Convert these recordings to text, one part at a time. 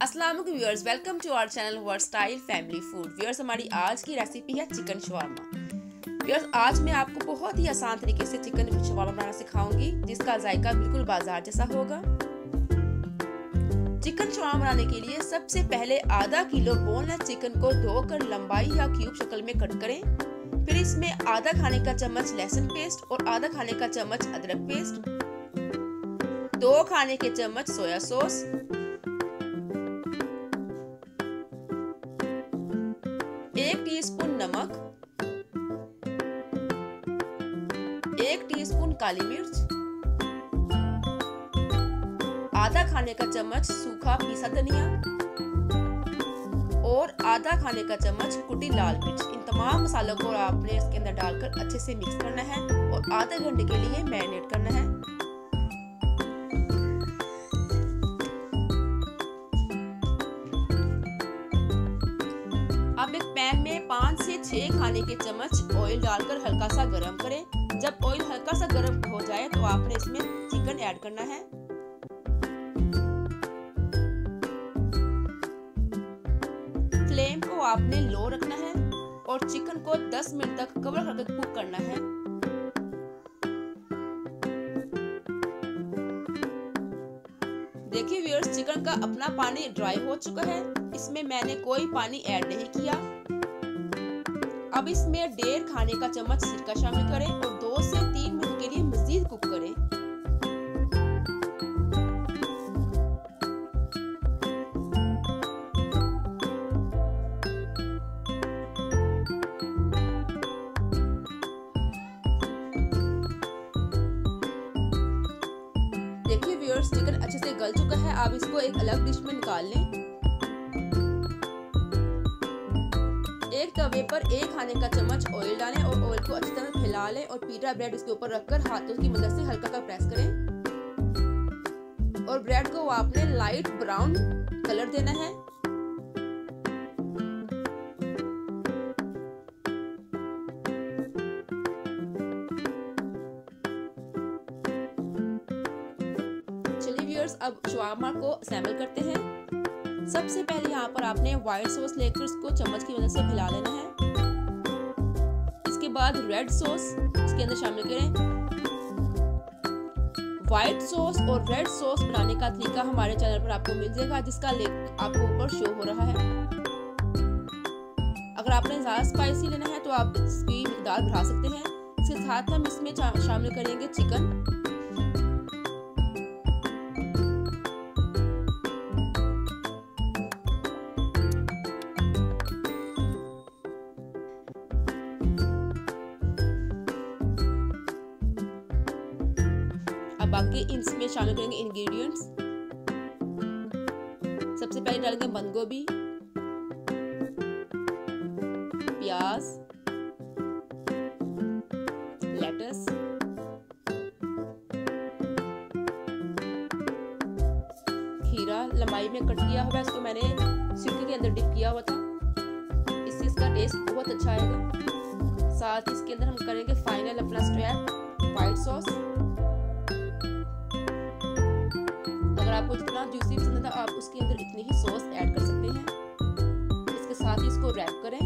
अस्सलाम वालेकुम viewers, welcome to our channel word style family food. Viewers, हमारी आज की रेसिपी है चिकन शवारमा। व्यूअर्स, आज मैं आपको बहुत ही आसान तरीके से चिकन शवारमा बनाना सिखाऊंगी, जिसका जायका बिल्कुल बाजार जैसा होगा। चिकन शवारमा बनाने के लिए सबसे पहले आधा किलो बोनलेस चिकन को धोकर लंबाई या क्यूब शक्ल में कट करें। फिर इसमें आधा खाने का चम्मच लहसुन पेस्ट और आधा खाने का चम्मच अदरक पेस्ट, 2 खाने के चम्मच सोया सॉस, 1 टीस्पून नमक, 1 टीस्पून काली मिर्च, आधा खाने का चम्मच सूखा पीसा धनिया और आधा खाने का चम्मच कुटी लाल मिर्च। इन तमाम मसालों को आपने इसके अंदर डालकर अच्छे से मिक्स करना है और आधे घंटे के लिए मैरिनेट करना है। अब एक पैन में 5 से 6 खाने के चम्मच ऑयल डालकर हल्का सा गरम करें। जब ऑयल हल्का सा गरम हो जाए तो आपने इसमें चिकन ऐड करना है। फ्लेम को आपने लो रखना है और चिकन को 10 मिनट तक कवर करके कुक करना है। देखिए व्यूअर्स, चिकन का अपना पानी ड्राई हो चुका है। इसमें मैंने कोई पानी ऐड नहीं किया। अब इसमें 1.5 खाने का चम्मच सिरका शामिल करें और 2 से 3 मिनट के लिए मजीद कुक करें। देखिए व्यूअर्स, चिकन अच्छे से गल चुका है। आप इसको एक अलग डिश में निकाल लें। एक तवे पर 1 खाने का चम्मच ऑयल डालें और ऑयल को अच्छी तरह फैला लें और पीटा ब्रेड इसके ऊपर रखकर हाथों की मदद से हल्का सा प्रेस करें और ब्रेड को आपने लाइट ब्राउन कलर देना है। चलिए व्यूअर्स, अब शवारमा को असेंबल करते हैं। सबसे पहले यहाँ पर आपने व्हाइट सॉस लेकर उसको चम्मच की मदद से फैला लेना है। इसके बाद रेड सॉस इसके अंदर शामिल करें। व्हाइट सॉस और रेड सॉस बनाने का तरीका हमारे चैनल पर आपको मिल जाएगा, जिसका लिंक आपको ऊपर शो हो रहा है। अगर आपने ज़्यादा स्पाइसी लेना है तो आप इसकी मिकदार बढ़ा सकते हैं। इसके साथ हम इसमें शामिल करेंगे चिकन। अब बाकी इसमें शामिल करेंगे इंग्रेडिएंट्स। सबसे पहले डालेंगे बंद गोभी, प्याज, लेटस, खीरा लंबाई में कट किया हुआ है। इसको मैंने सिरके के अंदर डिप किया हुआ था। इससे इसका टेस्ट बहुत अच्छा आएगा। साथ ही इसके अंदर हम करेंगे फाइनल अपना स्टेप व्हाइट सॉस। अगर आपको जितना जूसी पसंद है आप उसके अंदर इतनी ही सॉस ऐड कर सकते हैं। इसके साथ ही इसको रैप करें।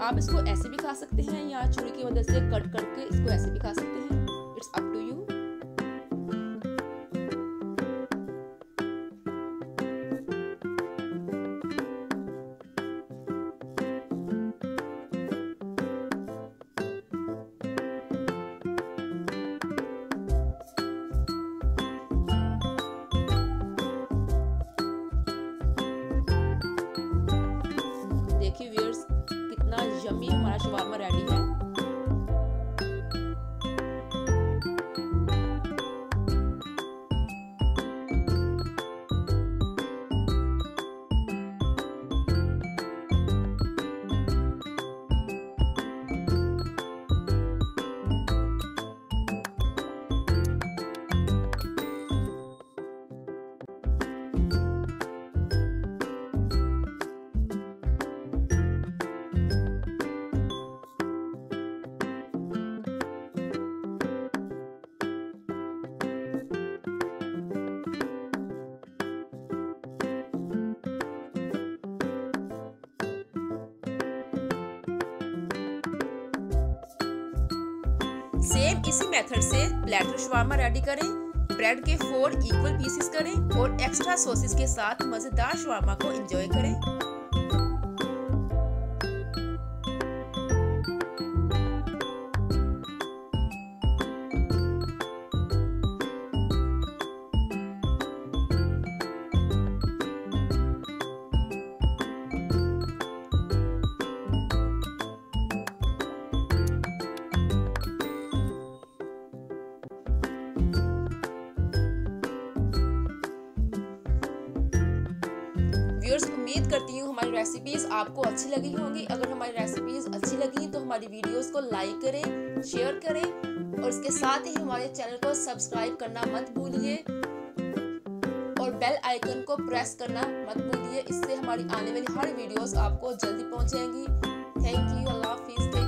आप इसको ऐसे भी खा सकते हैं या छुरी की मदद से कट करके इसको ऐसे भी खा सकते हैं। It's up to you. देखिए व्यूअर्स, कितना यम्मी हमारा शवारमा रेडी है। इसी मेथड से प्लेटर शवारमा रेडी करें। ब्रेड के 4 इक्वल पीसेस करें और एक्स्ट्रा सॉसेस के साथ मजेदार शवारमा को एंजॉय करें। व्यूअर्स, उम्मीद करती हूँ हमारी रेसिपीज आपको अच्छी लगी होंगी। अगर हमारी रेसिपीज अच्छी लगी तो हमारी वीडियोस को लाइक करें, शेयर करें और इसके साथ ही हमारे चैनल को सब्सक्राइब करना मत भूलिए और बेल आइकन को प्रेस करना मत भूलिए। इससे हमारी आने वाली हर वीडियोस आपको जल्दी पहुंच जाएंगी। Thank you. अल्लाह हाफिज़।